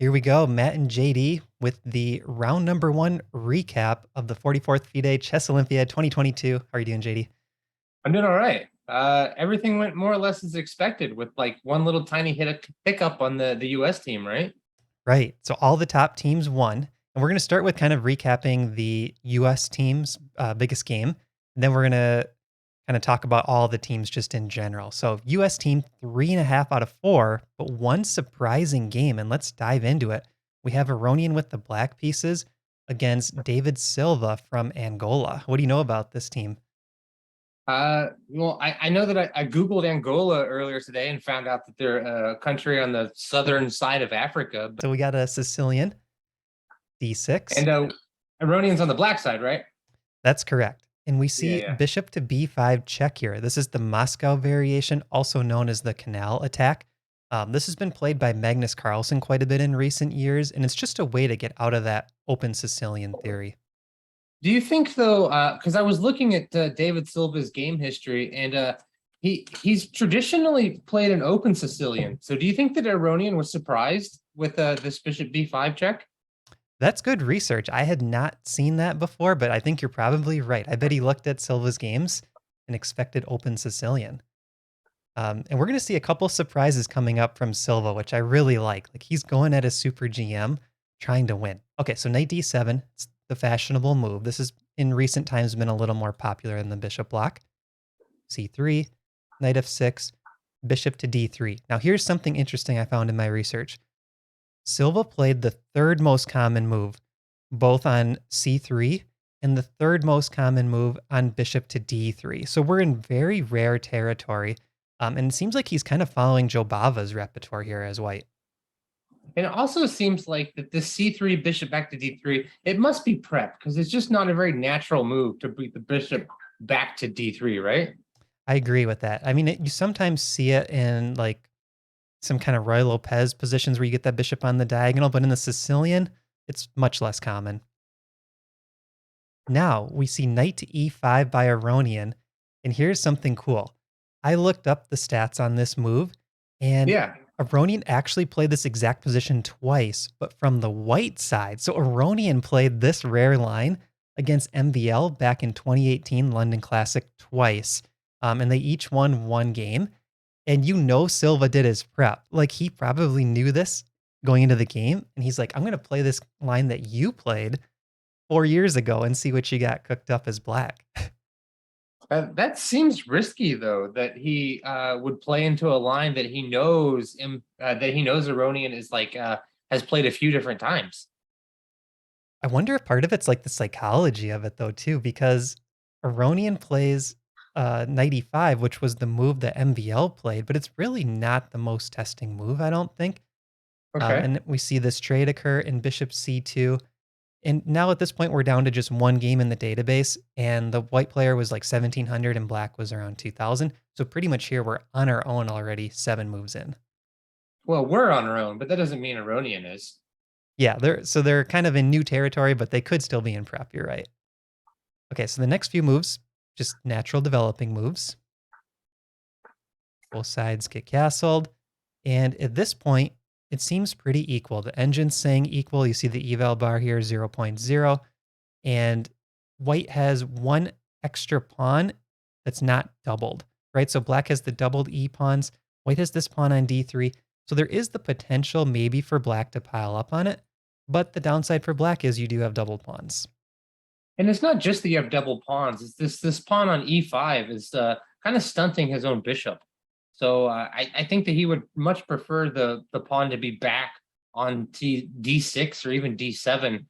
Here we go, Matt and JD with the round number one recap of the 44th FIDE Chess Olympiad 2022. How are you doing, JD? I'm doing all right. Everything went more or less as expected, with like one little tiny hiccup on the U.S. team, right? Right. So all the top teams won. And we're going to start with kind of recapping the US team's biggest game. And then we're going to kind of talk about all the teams just in general. So US team 3.5 out of 4, but one surprising game. And let's dive into it. We have Aronian with the black pieces against David Silva from Angola. What do you know about this team? I know that I Googled Angola earlier today and found out that they're a country on the southern side of Africa, So we got a Sicilian, D6. and Iranians on the black side, right? That's correct. And we Yeah, see yeah. bishop to b5 check here. This is the Moscow variation, also known as the canal attack. This has been played by Magnus Carlsen quite a bit in recent years, and it's just a way to get out of that open Sicilian theory. Do you think though? Because I was looking at David Silva's game history, and he's traditionally played an open Sicilian. So do you think that Aronian was surprised with this bishop b5 check? That's good research. I had not seen that before, but I think you're probably right. I bet he looked at Silva's games and expected open Sicilian. And we're going to see a couple surprises coming up from Silva, which I really like. Like he's going at a super GM trying to win. Okay, so knight d7, it's the fashionable move. This has in recent times been a little more popular in the bishop block. c3, knight f6, bishop to d3. Now here's something interesting I found in my research. Silva played the third most common move, both on c3 and the third most common move on bishop to d3. So we're in very rare territory. And it seems like he's kind of following Joe Bava's repertoire here as white. And it also seems like that this c3 bishop back to d3, it must be prep because it's just not a very natural move to beat the bishop back to d3, right? I agree with that. I mean, you sometimes see it in like some kind of Roy Lopez positions where you get that bishop on the diagonal, but in the Sicilian, it's much less common. Now we see knight to e5 by Aronian, and here's something cool. I looked up the stats on this move, and Yeah. Aronian actually played this exact position twice, but from the white side. So Aronian played this rare line against MVL back in 2018 London Classic twice, and they each won one game. And you know Silva did his prep. Like he probably knew this going into the game, and he's like, "I'm going to play this line that you played 4 years ago and see what you got cooked up as black." That seems risky, though, that he would play into a line that he knows Aronian is like has played a few different times. I wonder if part of it's like the psychology of it though too, because Aronian plays knight e5, which was the move that MVL played, but it's really not the most testing move, I don't think. Okay. And we see this trade occur in bishop c2. And now at this point, we're down to just one game in the database, and the white player was like 1700 and black was around 2000. So pretty much here, we're on our own already, 7 moves in. Well, we're on our own, but that doesn't mean Aronian is. Yeah, they're kind of in new territory, but they could still be in prep. You're right. Okay, so the next few moves, just natural developing moves. Both sides get castled. And at this point, it seems pretty equal. The engine's saying equal. You see the eval bar here, 0.0. And white has one extra pawn that's not doubled, right? So black has the doubled E pawns. White has this pawn on D3. So there is the potential maybe for black to pile up on it. But the downside for black is you do have doubled pawns. And it's not just that you have double pawns. It's this pawn on e5 is kind of stunting his own bishop. So I think that he would much prefer the pawn to be back on d6 or even d7.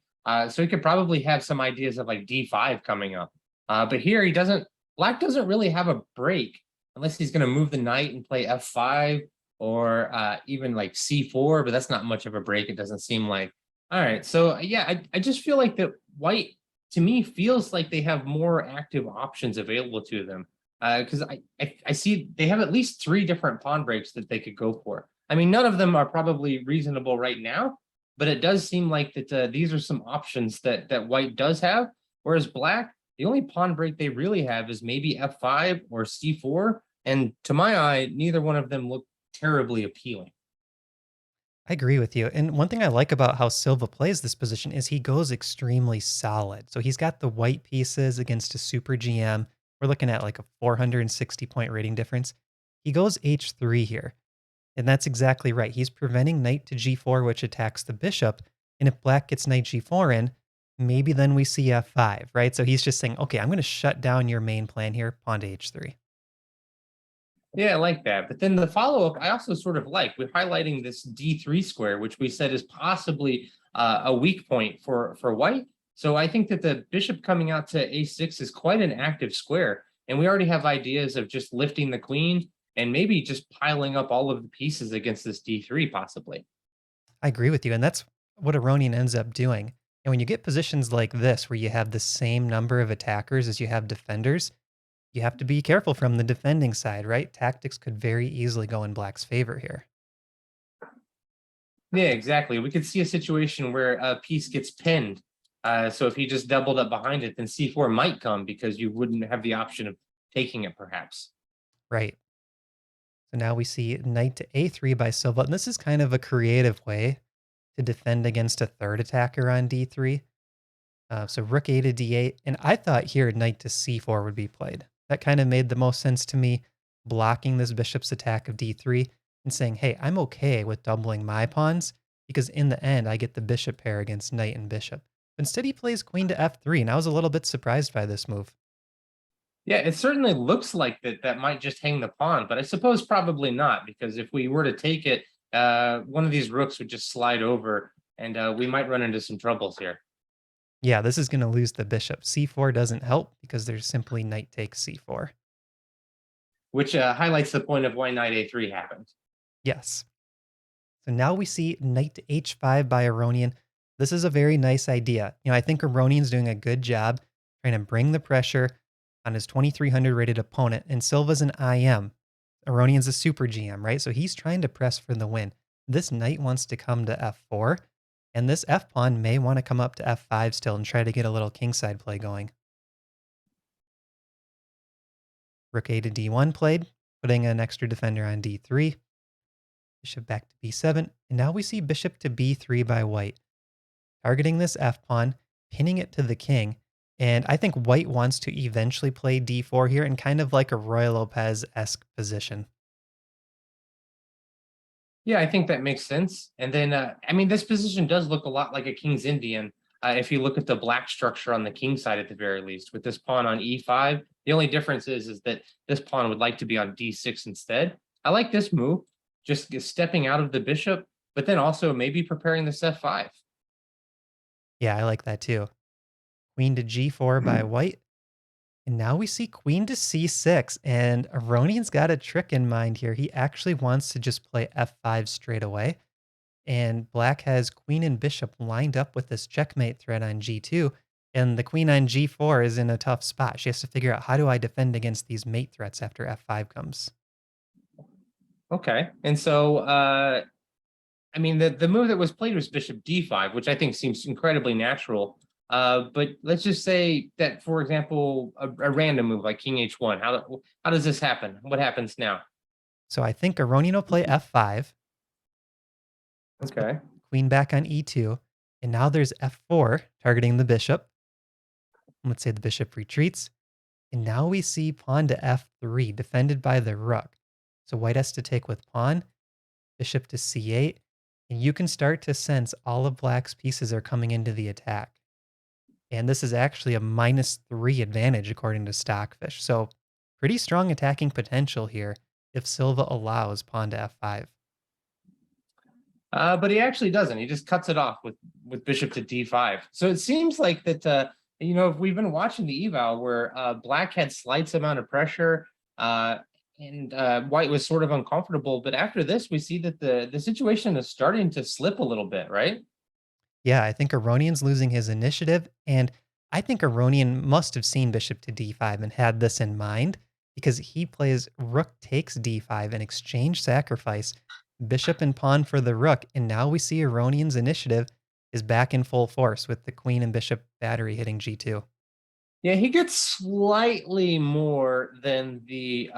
So he could probably have some ideas of like d5 coming up. But here he doesn't. Black doesn't really have a break unless he's going to move the knight and play f5 or even like c4. But that's not much of a break. It doesn't seem like. All right. So yeah, I just feel like that white to me feels like they have more active options available to them because I see they have at least three different pawn breaks that they could go for. I mean, none of them are probably reasonable right now, but it does seem like that these are some options that white does have, whereas black, the only pawn break they really have is maybe f5 or c4, and to my eye, neither one of them look terribly appealing. I agree with you. And one thing I like about how Silva plays this position is he goes extremely solid. So he's got the white pieces against a super GM. We're looking at like a 460 point rating difference. He goes H3 here. And that's exactly right. He's preventing knight to G4, which attacks the bishop. And if black gets knight G4 in, maybe then we see F5, right? So he's just saying, okay, I'm going to shut down your main plan here, pawn to H3. Yeah, I like that. But then the follow up, I also sort of like. We're highlighting this D3 square, which we said is possibly a weak point for white. So I think that the bishop coming out to A6 is quite an active square. And we already have ideas of just lifting the queen and maybe just piling up all of the pieces against this D3, possibly. I agree with you. And that's what Aronian ends up doing. And when you get positions like this, where you have the same number of attackers as you have defenders, you have to be careful from the defending side, right? Tactics could very easily go in black's favor here. Yeah, exactly. We could see a situation where a piece gets pinned. So if he just doubled up behind it, then C4 might come because you wouldn't have the option of taking it, perhaps. Right. So now we see knight to A3 by Silva. And this is kind of a creative way to defend against a third attacker on D3. So rook A to D8. And I thought here knight to C4 would be played. That kind of made the most sense to me, blocking this bishop's attack of D3 and saying, hey, I'm okay with doubling my pawns because in the end, I get the bishop pair against knight and bishop. Instead, he plays queen to F3, and I was a little bit surprised by this move. Yeah, it certainly looks like that might just hang the pawn, but I suppose probably not, because if we were to take it, one of these rooks would just slide over, and we might run into some troubles here. Yeah, this is going to lose the bishop. C4 doesn't help because there's simply knight takes C4. Which highlights the point of why knight A3 happened. Yes. So now we see knight to H5 by Aronian. This is a very nice idea. I think Aronian's doing a good job trying to bring the pressure on his 2300 rated opponent, and Silva's an IM. Aronian's a super GM, right? So he's trying to press for the win. This knight wants to come to F4, and this F pawn may want to come up to F5 still and try to get a little kingside play going. Rook A to D1 played, putting an extra defender on D3. Bishop back to B7, and now we see bishop to B3 by white, targeting this F pawn, pinning it to the king, and I think white wants to eventually play D4 here in kind of like a Roy Lopez-esque position. Yeah, I think that makes sense. And then, I mean, this position does look a lot like a King's Indian. If you look at the black structure on the king side, at the very least, with this pawn on E5, the only difference is that this pawn would like to be on D6 instead. I like this move, just stepping out of the bishop, but then also maybe preparing this F5. Yeah, I like that too. Queen to G4 by white. And now we see queen to C6, and Aronian's got a trick in mind here. He actually wants to just play F5 straight away. And black has queen and bishop lined up with this checkmate threat on G2. And the queen on G4 is in a tough spot. She has to figure out, how do I defend against these mate threats after F5 comes? Okay. And so, I mean, the move that was played was bishop D5, which I think seems incredibly natural. But let's just say that, for example, a random move like King H1. How does this happen? What happens now? So I think Aronian will play F5. Let's put Okay. queen back on E2. And now there's F4 targeting the bishop. Let's say the bishop retreats. And now we see pawn to F3 defended by the rook. So white has to take with pawn, bishop to C8. And you can start to sense all of black's pieces are coming into the attack. And this is actually a -3 advantage according to Stockfish. So pretty strong attacking potential here if Silva allows pawn to F5. But he actually doesn't. He just cuts it off with bishop to D5. So it seems like that. If we've been watching the eval where black had slight amount of pressure, and white was sort of uncomfortable. But after this, we see that the situation is starting to slip a little bit, right? Yeah, I think Aronian's losing his initiative, and I think Aronian must have seen bishop to D5 and had this in mind because he plays rook takes D5 and exchange sacrifice, bishop and pawn for the rook, and now we see Aronian's initiative is back in full force with the queen and bishop battery hitting G2. Yeah, he gets slightly more than the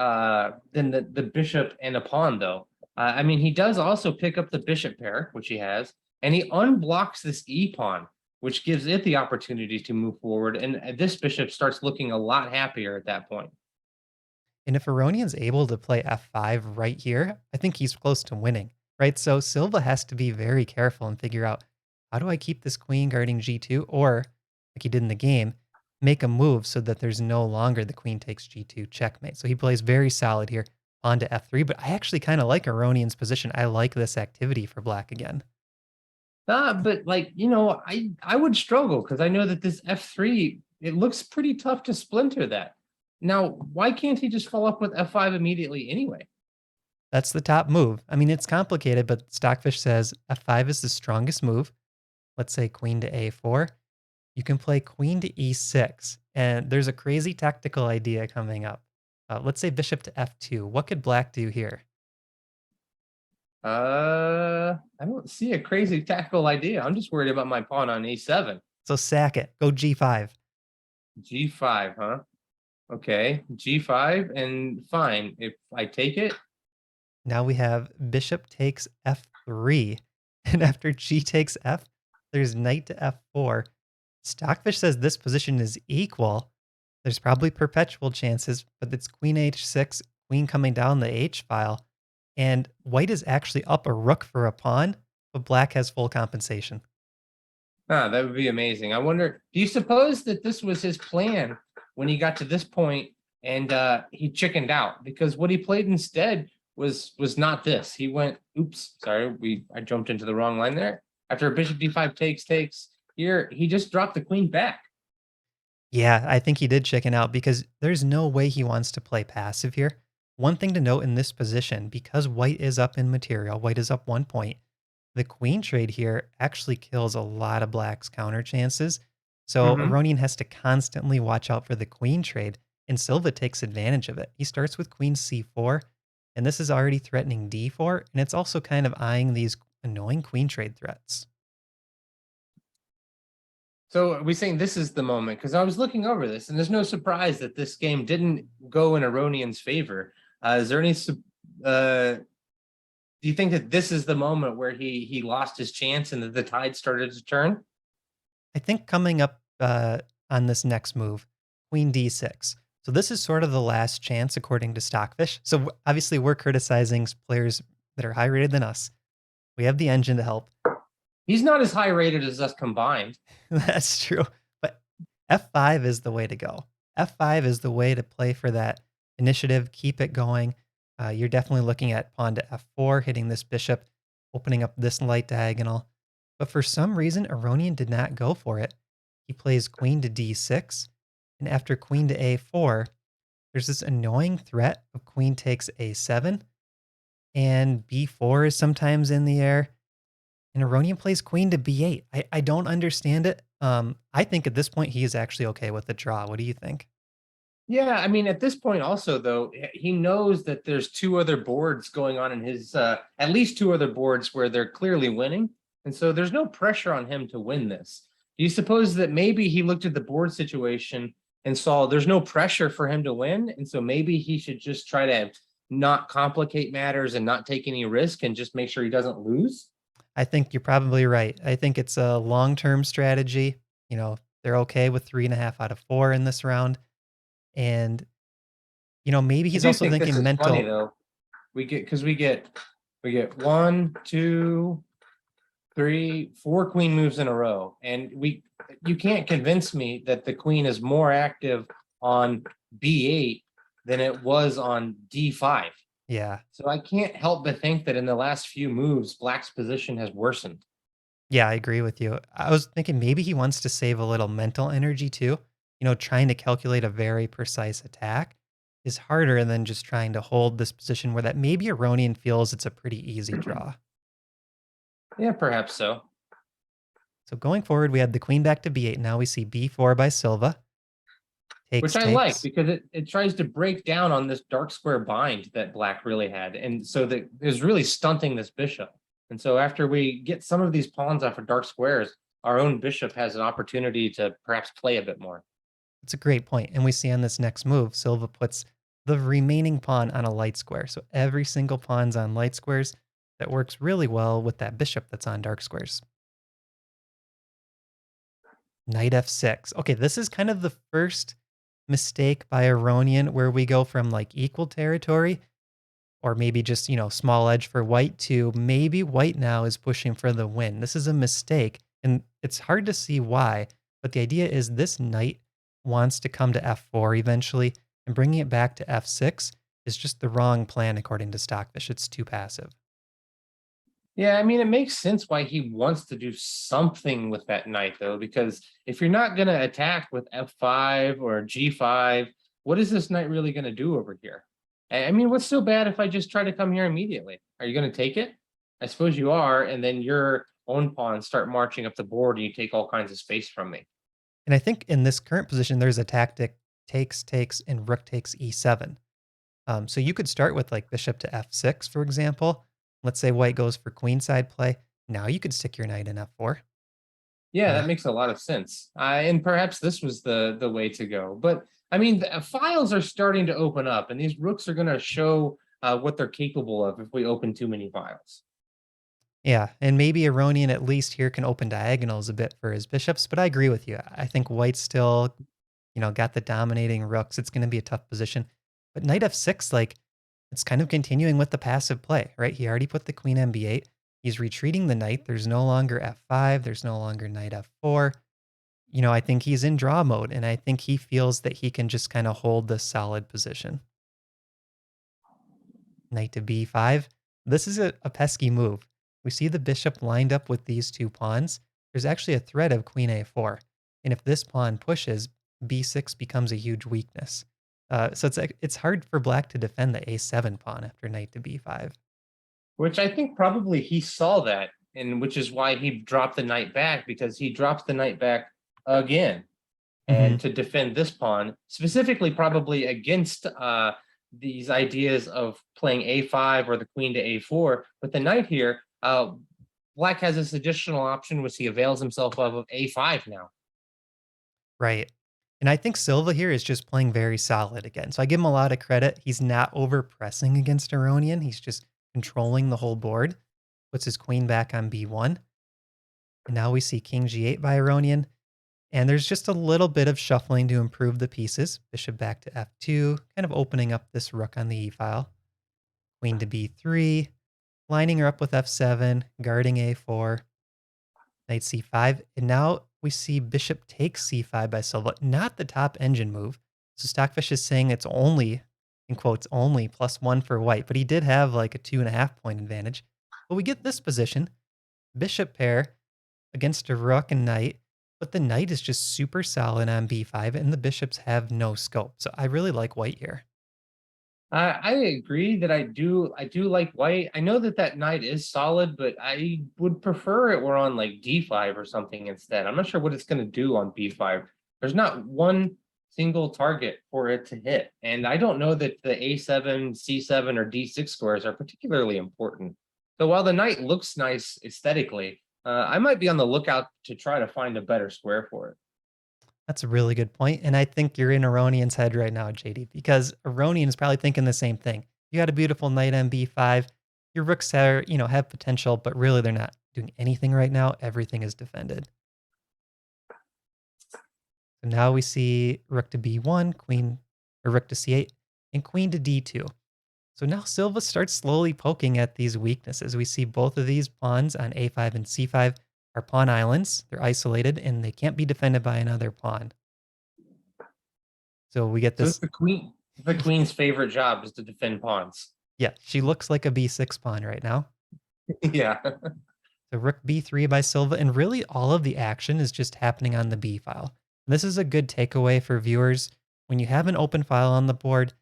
bishop and a pawn though. I mean, he does also pick up the bishop pair, which he has, and he unblocks this e pawn, which gives it the opportunity to move forward. And this bishop starts looking a lot happier at that point. And if Aronian's able to play f5 right here, I think he's close to winning, right? So Silva has to be very careful and figure out, how do I keep this queen guarding g2? Or, like he did in the game, make a move so that there's no longer the queen takes g2 checkmate. So he plays very solid here, on to f3. But I actually kind of like Aronian's position. I like this activity for black again. But like, I would struggle because I know that this f3, it looks pretty tough to splinter that. Now, why can't he just follow up with f5 immediately anyway? That's the top move. I mean, it's complicated, but Stockfish says f5 is the strongest move. Let's say queen to a4. You can play queen to e6. And there's a crazy tactical idea coming up. Let's say bishop to f2. What could black do here? I don't see a crazy tactical idea. I'm just worried about my pawn on a7. So sack it. Go g5. G5, huh? Okay, G5, and fine. If I take it, Now we have bishop takes f3. And after g takes f, there's knight to f4. Stockfish says this position is equal. There's probably perpetual chances, but it's queen h6, queen coming down the h file. And white is actually up a rook for a pawn, but black has full compensation. that would be amazing. I wonder, do you suppose that this was his plan when he got to this point and he chickened out? Because what he played instead was not this. He went, oops, sorry, I jumped into the wrong line there. After bishop d5 takes, here he just dropped the queen back. Yeah, I think he did chicken out because there's no way he wants to play passive here. One thing to note in this position, because white is up in material, white is up 1 point, the queen trade here actually kills a lot of black's counter chances. So Mm-hmm. Aronian has to constantly watch out for the queen trade, and Silva takes advantage of it. He starts with queen c4, and this is already threatening d4, and it's also kind of eyeing these annoying queen trade threats. So are we saying this is the moment? Because I was looking over this, and there's no surprise that this game didn't go in Aronian's favor. Is there any? Do you think that this is the moment where he lost his chance and that the tide started to turn? I think coming up on this next move, queen d6. So this is sort of the last chance according to Stockfish. So obviously we're criticizing players that are high rated than us. We have the engine to help. He's not as high rated as us combined. That's true. But f5 is the way to go. F5 is the way to play for that initiative, keep it going. You're definitely looking at pawn to f4, hitting this bishop, opening up this light diagonal. But for some reason, Aronian did not go for it. He plays queen to d6, and after queen to a4, there's this annoying threat of queen takes a7, and b4 is sometimes in the air. And Aronian plays queen to b8. I don't understand it. I think at this point he is actually okay with the draw. What do you think? Yeah, I mean, at this point, also though, he knows that there's two other boards going on in his, at least two other boards where they're clearly winning, and so there's no pressure on him to win this. Do you suppose that maybe he looked at the board situation and saw there's no pressure for him to win, and so maybe he should just try to not complicate matters and not take any risk and just make sure he doesn't lose? I think you're probably right. I think it's a long-term strategy. They're okay with 3.5 out of 4 in this round. And, maybe I he's do also think this thinking is funny mental. though. We get one, two, three, four queen moves in a row, and you can't convince me that the queen is more active on b8 than it was on d5. Yeah. So I can't help but think that in the last few moves, black's position has worsened. Yeah, I agree with you. I was thinking maybe he wants to save a little mental energy too. Trying to calculate a very precise attack is harder than just trying to hold this position where that maybe Aronian feels it's a pretty easy draw. Yeah, perhaps so. So going forward, we had the queen back to b8. Now we see b4 by Silva. Which Takes, I like takes. because it tries to break down on this dark square bind that black really had. And so that is really stunting this bishop. And so after we get some of these pawns off of dark squares, our own bishop has an opportunity to perhaps play a bit more. It's a great point. And we see on this next move, Silva puts the remaining pawn on a light square. So every single pawn's on light squares. That works really well with that bishop that's on dark squares. Knight f6. Okay, this is kind of the first mistake by Aronian where we go from like equal territory or maybe just, small edge for white to maybe white now is pushing for the win. This is a mistake, and it's hard to see why, but the idea is this knight wants to come to f4 eventually, and bringing it back to f6 is just the wrong plan according to Stockfish. It's too passive. Yeah, I mean, it makes sense why he wants to do something with that knight, though, because if you're not going to attack with f5 or g5, what is this knight really going to do over here? I mean, what's so bad if I just try to come here immediately? Are you going to take it? I suppose you are, and then your own pawns start marching up the board and you take all kinds of space from me. And I think in this current position, there's a tactic takes, takes, and rook takes e7. So you could start with like bishop to f6, for example. Let's say white goes for queenside play. Now you could stick your knight in f4. Yeah, Uh, that makes a lot of sense. And perhaps this was the way to go. But I mean, the files are starting to open up, and these rooks are going to show what they're capable of if we open too many files. yeah, and maybe Aronian at least here can open diagonals a bit for his bishops, but I agree with you. I think white's still, got the dominating rooks. It's going to be a tough position. But knight f6, like, it's kind of continuing with the passive play, right? He already put the queen mb8. He's retreating the knight. There's no longer f5. There's no longer knight f4. I think he's in draw mode, and I think he feels that he can just kind of hold this solid position. Knight to b5. This is a pesky move. We see the bishop lined up with these two pawns. There's actually a threat of queen a4. And if this pawn pushes, b6 becomes a huge weakness. So it's hard for black to defend the a7 pawn after knight to b5. Which I think probably he saw that, and which is why he dropped the knight back, because he drops the knight back again. And Hmm. to defend this pawn, specifically probably against these ideas of playing a5 or the queen to a4. But the knight here, black has this additional option, which he avails himself of a5 now. Right. And I think Silva here is just playing very solid again. So I give him a lot of credit. He's not over pressing against Aronian. He's just controlling the whole board. Puts his queen back on b1. And now we see king g8 by Aronian. And there's just a little bit of shuffling to improve the pieces. Bishop back to f2, kind of opening up this rook on the e file. Queen to b3, lining her up with f7, guarding a4, knight c5. And now we see bishop takes c5 by Silva, not the top engine move. So Stockfish is saying it's only, in quotes, only +1 for white, but he did have like a 2.5 point advantage. But we get this position, bishop pair against a rook and knight, but the knight is just super solid on b5 and the bishops have no scope. So I really like white here. I agree that I do like white. I know that that knight is solid, but I would prefer it were on like d5 or something instead. I'm not sure what it's going to do on b5. There's not one single target for it to hit, and I don't know that the a7, c7, or d6 squares are particularly important. So while the knight looks nice aesthetically, I might be on the lookout to try to find a better square for it. That's a really good point, and I think you're in Aronian's head right now, JD, because Aronian is probably thinking the same thing. You got a beautiful knight on b5. Your rooks are, have potential, but really they're not doing anything right now. Everything is defended. So now we see rook to b1, queen, or rook to c8, and queen to d2. So now Silva starts slowly poking at these weaknesses. We see both of these pawns on a5 and c5 are pawn islands. They're isolated, and they can't be defended by another pawn. So we get So it's this. the queen's favorite job is to defend pawns. Yeah, she looks like a b6 pawn right now. Yeah. So rook b3 by Silva, and really all of the action is just happening on the b file. This is a good takeaway for viewers. When you have an open file on the board,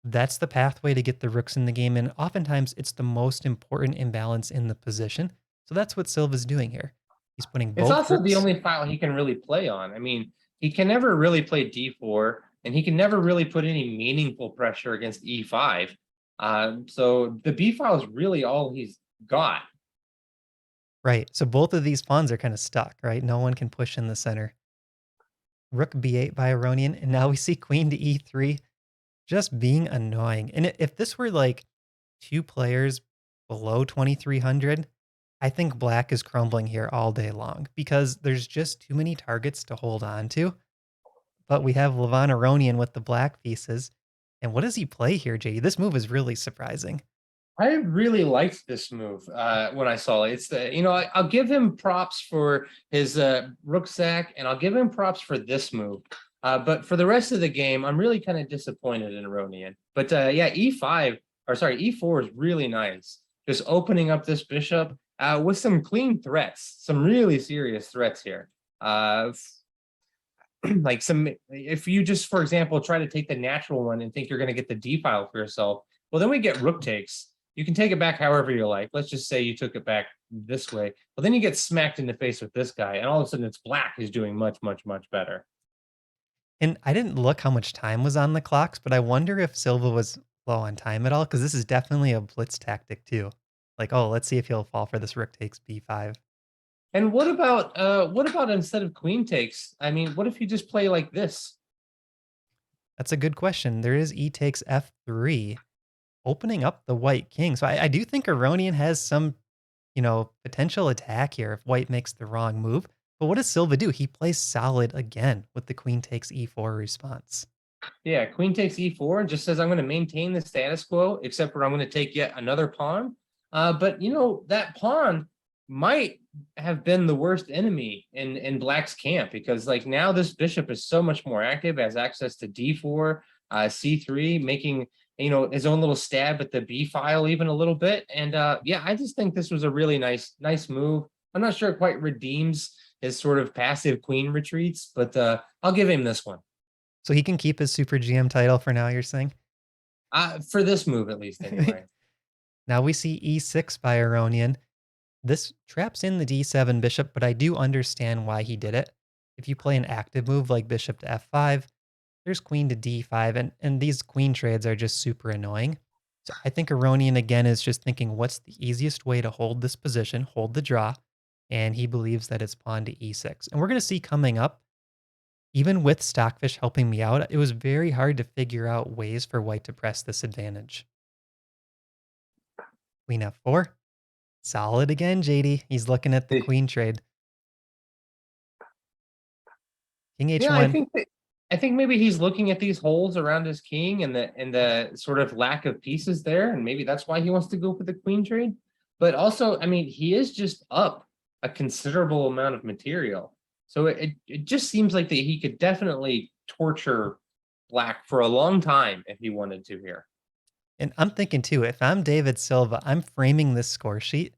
that's the pathway to get the rooks in the game, and oftentimes it's the most important imbalance in the position. So that's what Silva's doing here. He's putting It's both also the rooks. only file he can really play on. I mean, he can never really play d4, and he can never really put any meaningful pressure against e5. So the b file is really all he's got. Right, so both of these pawns are kind of stuck, right? No one can push in the center. Rook b8 by Aronian, and now we see queen to e3. just being annoying. And if this were like two players below 2,300, I think black is crumbling here all day long because there's just too many targets to hold on to. But we have Levon Aronian with the black pieces. And what does he play here, JD? This move is really surprising. I really liked this move when I saw it. It's the I'll give him props for his rook sack, and I'll give him props for this move. But for the rest of the game, I'm really kind of disappointed in Aronian. But yeah, E4 is really nice. Just opening up this bishop with some clean threats, some really serious threats here. Like if you just, for example, try to take the natural one and think you're going to get the D file for yourself, well, then we get rook takes. You can take it back however you like. Let's just say you took it back this way. Well, then you get smacked in the face with this guy, and all of a sudden it's black who's doing much, much, much better. And I didn't look how much time was on the clocks, but I wonder if Silva was low on time at all, because this is definitely a blitz tactic too. Like, oh, let's see if he'll fall for this rook takes b5. And what about instead of queen takes? I mean, what if you just play like this? That's a good question. There is e takes f3, opening up the white king. So I do think Aronian has some, potential attack here if white makes the wrong move. But what does Silva do? He plays solid again with the queen takes e4 response. Yeah, queen takes e4 and just says, I'm going to maintain the status quo, except for I'm going to take yet another pawn. But, that pawn might have been the worst enemy in black's camp, because like now this bishop is so much more active, has access to d4, c3, making his own little stab at the b file even a little bit. And yeah, I just think this was a really nice move. I'm not sure it quite redeems his sort of passive queen retreats, but I'll give him this one. So he can keep his Super GM title for now, you're saying? For this move, at least, anyway. Now we see e6 by Aronian. This traps in the d7 bishop, but I do understand why he did it. If you play an active move like bishop to f5, there's queen to d5, and these queen trades are just super annoying. So I think Aronian, again, is just thinking, what's the easiest way to hold this position, hold the draw, and he believes that it's pawn to e6. And we're going to see coming up, even with Stockfish helping me out, it was very hard to figure out ways for white to press this advantage. Queen f4. Solid again, JD. He's looking at the queen trade. King h1. Yeah, I think maybe he's looking at these holes around his king and the sort of lack of pieces there, and maybe that's why he wants to go for the queen trade. But also, I mean, he is just up a considerable amount of material. So it just seems like that he could definitely torture black for a long time if he wanted to here. And I'm thinking too, if I'm David Silva, I'm framing this score sheet.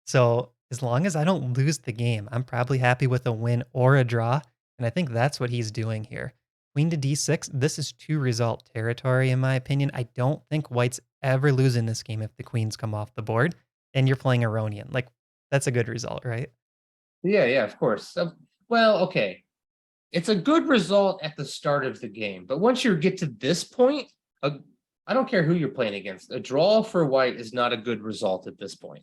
So as long as I don't lose the game, I'm probably happy with a win or a draw. And I think that's what he's doing here. Queen to d6, this is 2-result territory in my opinion. I don't think white's ever losing this game if the queens come off the board and you're playing Aronian. Like, that's a good result, right? Yeah, of course. Well, okay. It's a good result at the start of the game, but once you get to this point, I don't care who you're playing against. A draw for white is not a good result at this point.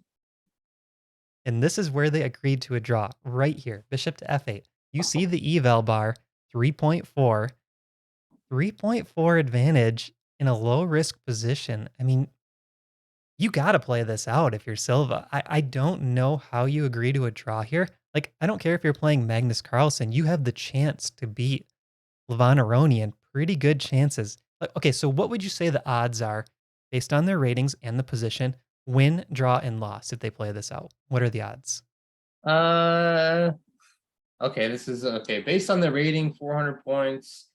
And this is where they agreed to a draw, right here, bishop to f8. You see the eval bar, 3.4. 3.4 advantage in a low-risk position. I mean, you got to play this out if you're Silva. I don't know how you agree to a draw here. Like, I don't care if you're playing Magnus Carlsen. You have the chance to beat Levon Aronian. Pretty good chances. Okay, so what would you say the odds are based on their ratings and the position, win, draw, and loss if they play this out? What are the odds? Okay, this is okay. Based on the rating, 400 points.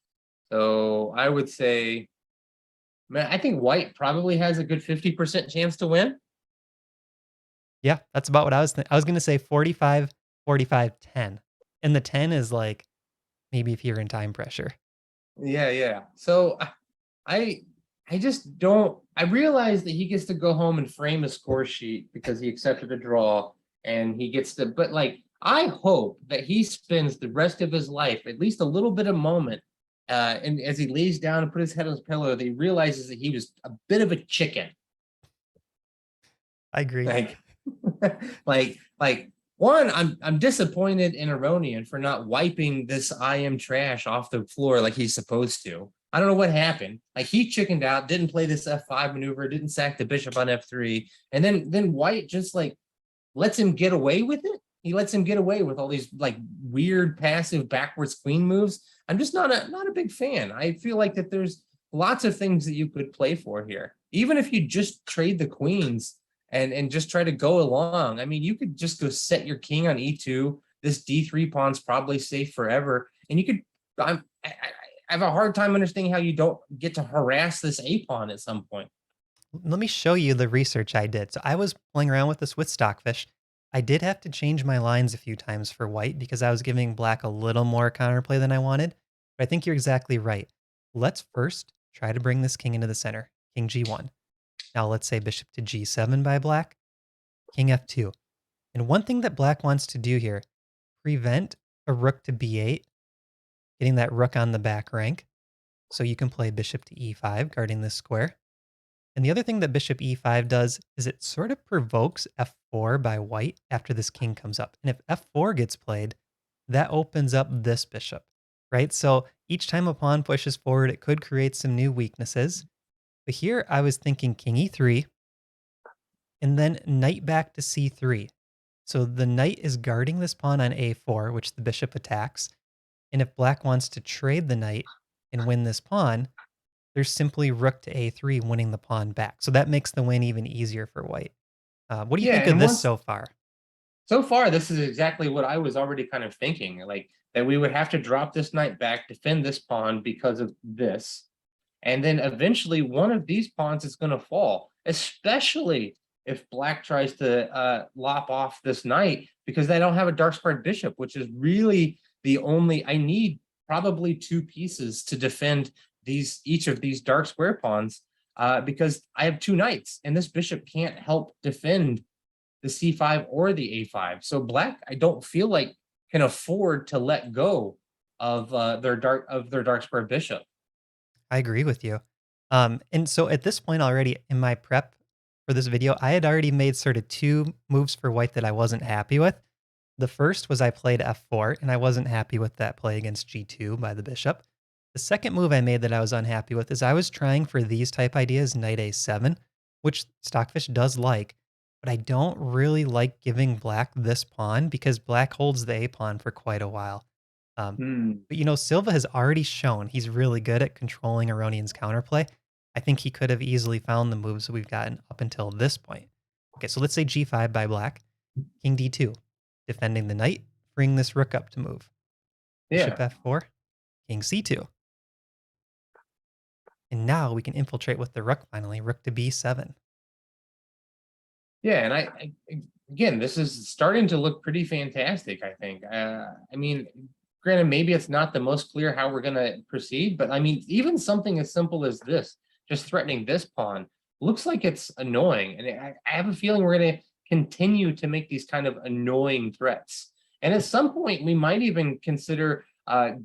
So I would say, man, I think white probably has a good 50% chance to win. Yeah, that's about what I was thinking. I was going to say 45, 45, 10. And the 10 is like maybe if you're in time pressure. Yeah. So I just don't. I realize that he gets to go home and frame a score sheet because he accepted a draw and he gets to. But like, I hope that he spends the rest of his life at least a little bit of moment, and as he lays down and put his head on his pillow, that he realizes that he was a bit of a chicken. I agree. Like one, I'm disappointed in Aronian for not wiping this I am trash off the floor like he's supposed to. I don't know what happened. Like he chickened out, didn't play this f5 maneuver, didn't sack the bishop on f3, and then White just like lets him get away with it. He lets him get away with all these like weird passive backwards queen moves. I'm just not a big fan. I feel like that there's lots of things that you could play for here. Even if you just trade the queens and just try to go along. I mean, you could just go set your king on e2. This d3 pawn's probably safe forever, and you could. I have a hard time understanding how you don't get to harass this a pawn at some point. Let me show you the research I did. So I was playing around with this with Stockfish. I did have to change my lines a few times for white because I was giving black a little more counterplay than I wanted. But I think you're exactly right. Let's first try to bring this king into the center. King g1. Now let's say bishop to g7 by black. King f2. And one thing that black wants to do here, prevent a rook to b8, getting that rook on the back rank. So you can play bishop to e5, guarding this square. And the other thing that bishop e5 does is it sort of provokes f4 by white after this king comes up. And if f4 gets played, that opens up this bishop, right? So each time a pawn pushes forward, it could create some new weaknesses. But here I was thinking king e3, and then knight back to c3. So the knight is guarding this pawn on a4, which the bishop attacks. And if black wants to trade the knight and win this pawn, there's simply rook to a3 winning the pawn back. So that makes the win even easier for white. What do you Yeah, think of and this once so far? so far, this is exactly what I was already kind of thinking, like that we would have to drop this knight back, defend this pawn because of this. And then eventually one of these pawns is going to fall, especially if black tries to lop off this knight because I don't have a dark squared bishop, which is really the only, I need probably two pieces to defend each of these dark square pawns because I have two knights and this bishop can't help defend the c5 or the a5. So black, I don't feel like can afford to let go of their dark square bishop. I agree with you. And so at this point already in my prep for this video, I had already made sort of two moves for white that I wasn't happy with. The first was I played f4, and I wasn't happy with that play against g2 by the bishop. The second move I made that I was unhappy with is I was trying for these type ideas, knight a7, which Stockfish does like, but I don't really like giving black this pawn because black holds the a pawn for quite a while. Um, Hmm. but Silva has already shown he's really good at controlling Aronian's counterplay. I think he could have easily found the moves that we've gotten up until this point. Okay, so let's say g5 by black, king d2, defending the knight, freeing this rook up to move. Bishop Yeah. f4, king c2. And now we can infiltrate with the rook finally, rook to b7. Yeah, and again, this is starting to look pretty fantastic, I think. I mean, granted, maybe it's not the most clear how we're going to proceed, but I mean, even something as simple as this, just threatening this pawn, looks like it's annoying. And I have a feeling we're going to continue to make these kind of annoying threats. And at some point, we might even consider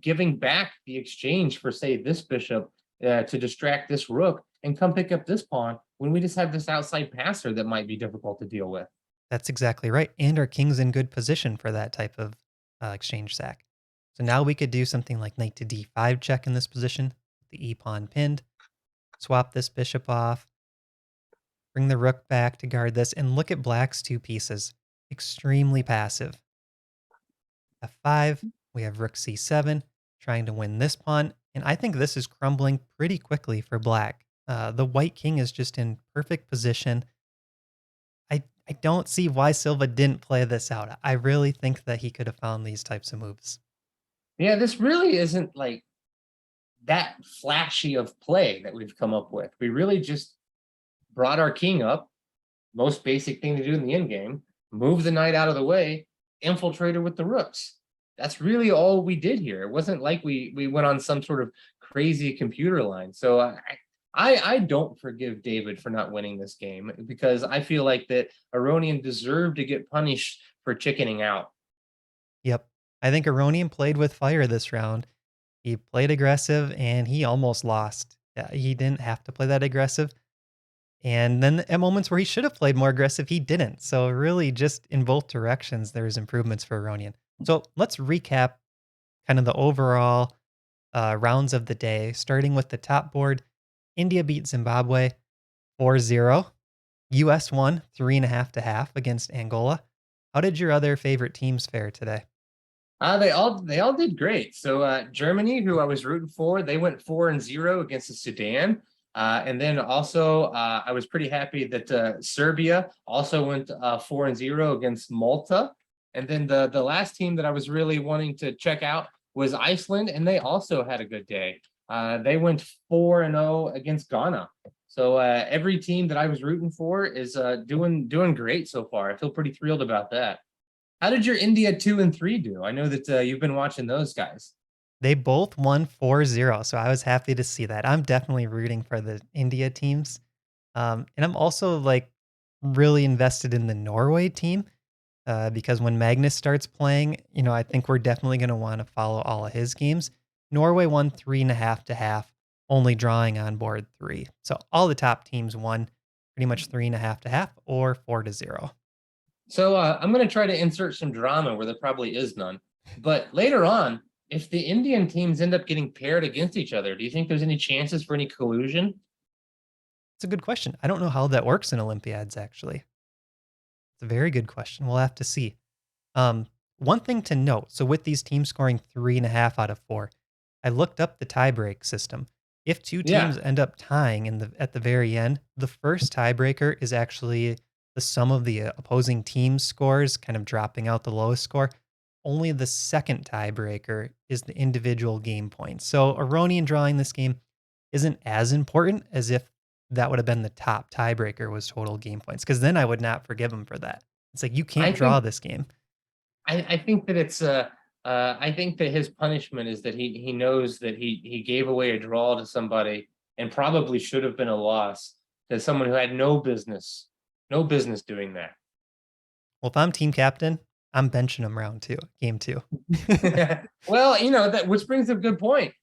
giving back the exchange for, say, this bishop to distract this rook and come pick up this pawn when we just have this outside passer that might be difficult to deal with. That's exactly right. And our king's in good position for that type of exchange sack. So now we could do something like knight to d5 check in this position, the e-pawn pinned, swap this bishop off, bring the rook back to guard this, and look at black's two pieces. Extremely passive. f5, we have rook c7, trying to win this pawn, and I think this is crumbling pretty quickly for black. The white king is just in perfect position. I don't see why Silva didn't play this out. I really think that he could have found these types of moves. Yeah, this really isn't like that flashy of play that we've come up with. We really just brought our king up, most basic thing to do in the end game, move the knight out of the way, infiltrated with the rooks. That's really all we did here. It wasn't like we went on some sort of crazy computer line. So I don't forgive David for not winning this game because I feel like that Aronian deserved to get punished for chickening out. Yep. I think Aronian played with fire this round. He played aggressive and he almost lost. Yeah, he didn't have to play that aggressive. And then at moments where he should have played more aggressive, he didn't. So really just in both directions, there's improvements for Aronian. So let's recap kind of the overall rounds of the day, starting with the top board. India beat Zimbabwe 4-0. US won 3.5 to half against Angola. How did your other favorite teams fare today? They all did great. So Germany, who I was rooting for, they went 4-0 against the Sudan. And then also I was pretty happy that Serbia also went 4-0 against Malta. And then the last team that I was really wanting to check out was Iceland, and they also had a good day. They went 4-0 against Ghana. So every team that I was rooting for is doing great so far. I feel pretty thrilled about that. How did your India 2 and 3 do? I know that you've been watching those guys. They both won 4-0, so I was happy to see that. I'm definitely rooting for the India teams. And I'm also like really invested in the Norway team because when Magnus starts playing, I think we're definitely going to want to follow all of his games. Norway won 3.5 to half, only drawing on board 3. So all the top teams won pretty much 3.5 to half or 4-0. So I'm going to try to insert some drama where there probably is none. But later on, if the Indian teams end up getting paired against each other, do you think there's any chances for any collusion? It's a good question. I don't know how that works in Olympiads, actually. It's a very good question. We'll have to see. One thing to note, so with these teams scoring 3.5 out of 4, I looked up the tiebreak system. If two Yeah, teams end up tying at the very end, the first tiebreaker is actually the sum of the opposing team's scores, kind of dropping out the lowest score. Only the second tiebreaker is the individual game points. So Aronian drawing this game isn't as important as if that would have been the top tiebreaker was total game points, because then I would not forgive him for that. It's like you I can't draw think this game. I think that I think that his punishment is that he knows that he gave away a draw to somebody and probably should have been a loss to someone who had no business doing that. Well, if I'm team captain, I'm benching him round two, game two. Well, that which brings up a good point.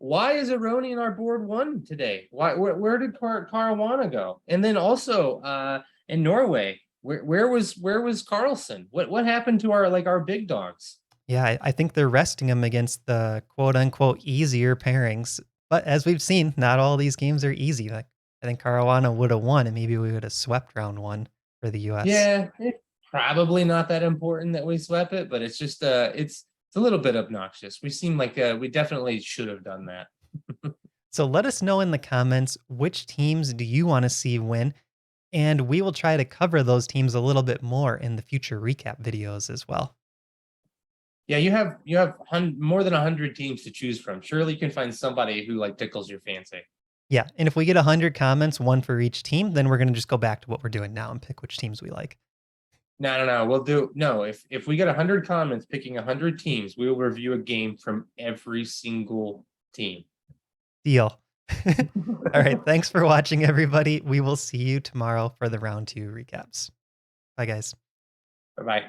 Why is Aroni in our board one today? Where did Caruana go? And then also in Norway, where was Carlson? What happened to our big dogs? Yeah, I think they're resting him against the quote unquote easier pairings. But as we've seen, not all these games are easy. Like I think Caruana would have won, and maybe we would have swept round one for the US. Yeah, it's probably not that important that we swept it, but it's just it's a little bit obnoxious. We seem like we definitely should have done that. So let us know in the comments which teams do you want to see win, and we will try to cover those teams a little bit more in the future recap videos as well. Yeah, you have more than 100 teams to choose from. Surely you can find somebody who tickles your fancy. Yeah, and if we get 100 comments, one for each team, then we're going to just go back to what we're doing now and pick which teams we like. No. We'll do no. If we get 100 comments picking 100 teams, we will review a game from every single team. Deal. All right, thanks for watching, everybody. We will see you tomorrow for the round two recaps. Bye, guys. Bye bye.